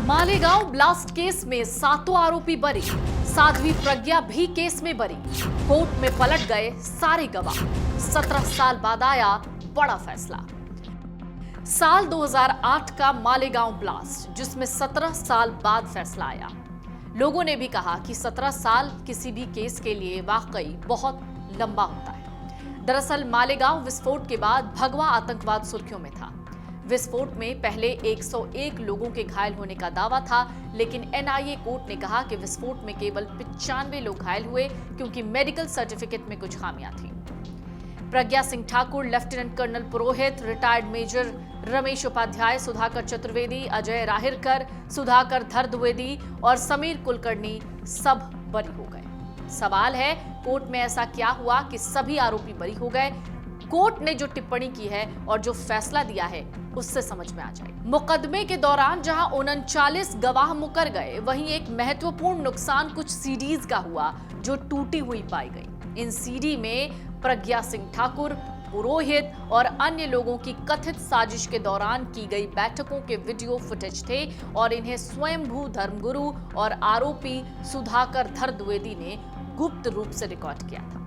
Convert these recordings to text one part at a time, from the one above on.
Malegaon blast case में सातों आरोपी बरी, साध्वी प्रज्ञा भी केस में बरी। कोर्ट में पलट गए सारे गवाह। 17 साल बाद आया बड़ा फैसला। साल 2008 का मालेगांव ब्लास्ट, जिसमें 17 साल बाद फैसला आया। लोगों ने भी कहा कि 17 साल किसी भी केस के लिए वाकई बहुत लंबा होता है। दरअसल मालेगांव विस्फोट के बाद भगवा आतंकवाद सुर्खियों में था। विस्फोट में पहले 101 लोगों के घायल होने का दावा था, लेकिन एनआईए कोर्ट ने कहा कि विस्फोट में केवल 95 लोग घायल हुए क्योंकि मेडिकल सर्टिफिकेट में कुछ खामियां थीं। प्रज्ञा सिंह ठाकुर, लेफ्टिनेंट कर्नल पुरोहित, रिटायर्ड मेजर रमेश उपाध्याय, सुधाकर चतुर्वेदी, अजय राहिरकर, सुधाकर धर द्विवेदी और समीर कुलकर्णी सब बरी हो गए। सवाल है, कोर्ट में ऐसा क्या हुआ कि सभी आरोपी बरी हो गए? कोर्ट ने जो टिप्पणी की है और जो फैसला दिया है उससे समझ में आ जाए। मुकदमे के दौरान जहां 39 गवाह मुकर गए, वहीं एक महत्वपूर्ण नुकसान कुछ सीडीज का हुआ जो टूटी हुई पाई गई। इन सीडी में प्रज्ञा सिंह ठाकुर, पुरोहित और अन्य लोगों की कथित साजिश के दौरान की गई बैठकों के वीडियो फुटेज थे और इन्हें स्वयंभू धर्मगुरु और आरोपी सुधाकर धर द्विवेदी ने गुप्त रूप से रिकॉर्ड किया था।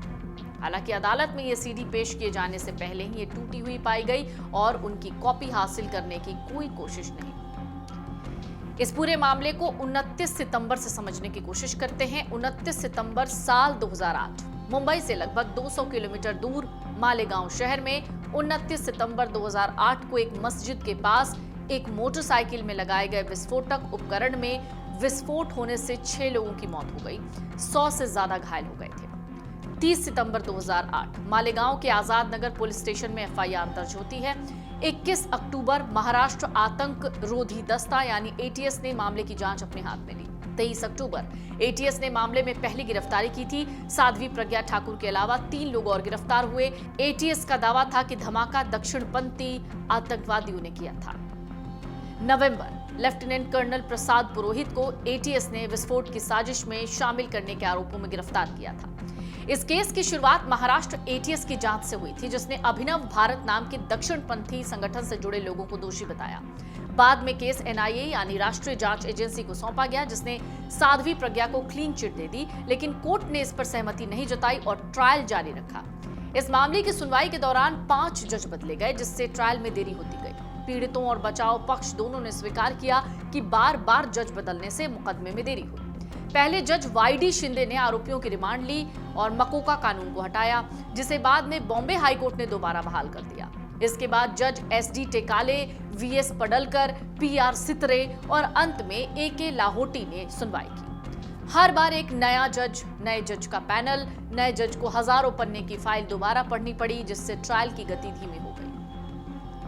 हालांकि अदालत में ये सीडी पेश किए जाने से पहले ही ये टूटी हुई पाई गई और उनकी कॉपी हासिल करने की कोई कोशिश नहीं। इस पूरे मामले को 29 सितंबर से समझने की कोशिश करते हैं। 29 सितंबर साल 2008, मुंबई से लगभग 200 किलोमीटर दूर मालेगांव शहर में 29 सितंबर 2008 को एक मस्जिद के पास एक मोटरसाइकिल में लगाए गए विस्फोटक उपकरण में विस्फोट होने से 6 लोगों की मौत हो गई, 100 से ज्यादा घायल हो गए थे। 30 सितंबर 2008 मालेगांव के आजाद नगर पुलिस स्टेशन में एफआईआर दर्ज होती है। 21 अक्टूबर महाराष्ट्र आतंक रोधी दस्ता यानी एटीएस ने मामले की जांच अपने हाथ में ली। 23 अक्टूबर एटीएस ने मामले में पहली गिरफ्तारी की थी। साध्वी प्रज्ञा ठाकुर के अलावा 3 लोग और गिरफ्तार हुए। एटीएस का दावा था कि धमाका दक्षिणपंथी आतंकवादियों ने किया था। नवंबर, लेफ्टिनेंट कर्नल प्रसाद पुरोहित को एटीएस ने विस्फोट की साजिश में शामिल करने के आरोपों में गिरफ्तार किया था। इस केस की शुरुआत महाराष्ट्र एटीएस की जांच से हुई थी, जिसने अभिनव भारत नाम के दक्षिणपंथी संगठन से जुड़े लोगों को दोषी बताया। बाद में केस एनआईए यानी राष्ट्रीय जांच एजेंसी को सौंपा गया, जिसने साध्वी प्रज्ञा को क्लीन चिट दे दी, लेकिन कोर्ट ने इस पर सहमति नहीं जताई और ट्रायल जारी रखा। इस मामले की सुनवाई के दौरान 5 जज बदले गए, जिससे ट्रायल में देरी होती गई। पीड़ितों और बचाव पक्ष दोनों ने स्वीकार किया कि बार बार जज बदलने से मुकदमे में देरी हुई। पहले जज वाईडी शिंदे ने आरोपियों की रिमांड ली और मकोका कानून को हटाया, जिसे बाद में बॉम्बे हाईकोर्ट ने दोबारा बहाल कर दिया। इसके बाद जज एसडी टेकाले, वीएस पडलकर, पीआर सितरे और अंत में एके लाहोटी ने सुनवाई की। हर बार एक नया जज, नए जज का पैनल, नए जज को हजारों पन्ने की फाइल दोबारा पढ़नी पड़ी, जिससे ट्रायल की गति धीमी हो गई।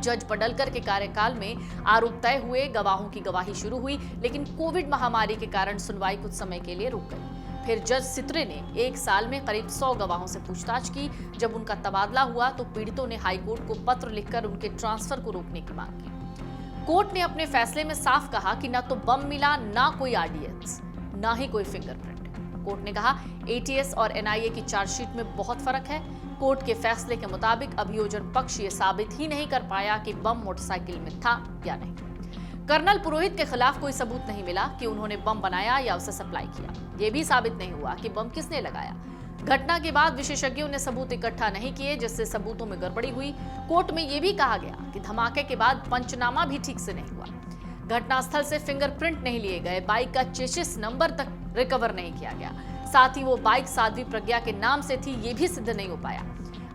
जज पडलकर के कार्यकाल में आरोप तय हुए, गवाहों की गवाही शुरू हुई, लेकिन कोविड महामारी के कारण सुनवाई कुछ समय के लिए रुक गई। फिर जज सित्रे ने 1 साल में करीब 100 गवाहों से पूछताछ की। जब उनका तबादला हुआ तो पीड़ितों ने हाईकोर्ट को पत्र लिखकर उनके ट्रांसफर को रोकने की मांग की। कोर्ट ने अपने फैसले में साफ कहा कि न तो बम मिला, ना कोई आरडीएक्स, ना ही कोई फिंगरप्रिंट। कोर्ट ने कहा एटीएस और एनआईए की चार्जशीट में बहुत फर्क है। कोर्ट के फैसले के मुताबिक अभियोजन पक्ष ये साबित ही नहीं कर पाया कि बम मोटरसाइकिल में था या नहीं। कर्नल पुरोहित के खिलाफ कोई सबूत नहीं मिला कि उन्होंने बम बनाया या उसे सप्लाई किया। ये भी साबित नहीं हुआ कि बम किसने लगाया। घटना के बाद विशेषज्ञों ने सबूत इकट्ठा नहीं किए, जिससे सबूतों में गड़बड़ी हुई। कोर्ट में यह भी कहा गया कि धमाके के बाद पंचनामा भी ठीक से नहीं हुआ। घटनास्थल से फिंगरप्रिंट नहीं लिए गए, बाइक का चेसिस नंबर तक रिकवर नहीं किया गया। साथ ही वो बाइक साध्वी प्रज्ञा के नाम से थी, ये भी सिद्ध नहीं हो पाया।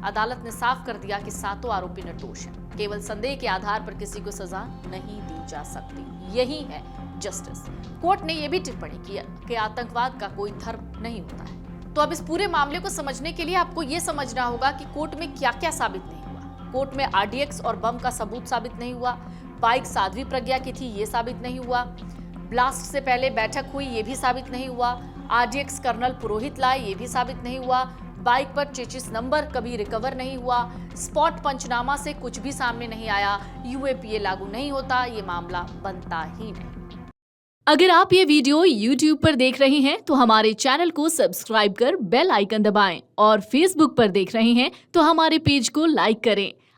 अदालत ने साफ कर दिया कि सातों आरोपी निर्दोष हैं। केवल संदेह के आधार पर किसी को सजा नहीं दी जा सकती। यही है जस्टिस। कोर्ट ने यह भी टिप्पणी की कि आतंकवाद का कोई धर्म नहीं होता है। तो अब इस पूरे मामले को समझने के लिए आपको यह समझना होगा कि कोर्ट में क्या क्या साबित नहीं हुआ। कोर्ट में आरडीएक्स और बम का सबूत साबित नहीं हुआ। बाइक साध्वी प्रज्ञा की थी, ये साबित नहीं हुआ। ब्लास्ट से पहले बैठक हुई, ये भी साबित नहीं हुआ। आरडीएक्स कर्नल पुरोहित लाए, ये भी साबित नहीं हुआ। बाइक पर चेचिस नंबर कभी रिकवर नहीं हुआ। स्पॉट पंचनामा से कुछ भी सामने नहीं आया। यूएपीए लागू नहीं होता, ये मामला बनता ही नहीं। अगर आप ये वीडियो YouTube पर देख रहे हैं तो हमारे चैनल को सब्सक्राइब कर बेल आइकन दबाएं और Facebook पर देख रहे हैं तो हमारे पेज को लाइक करें।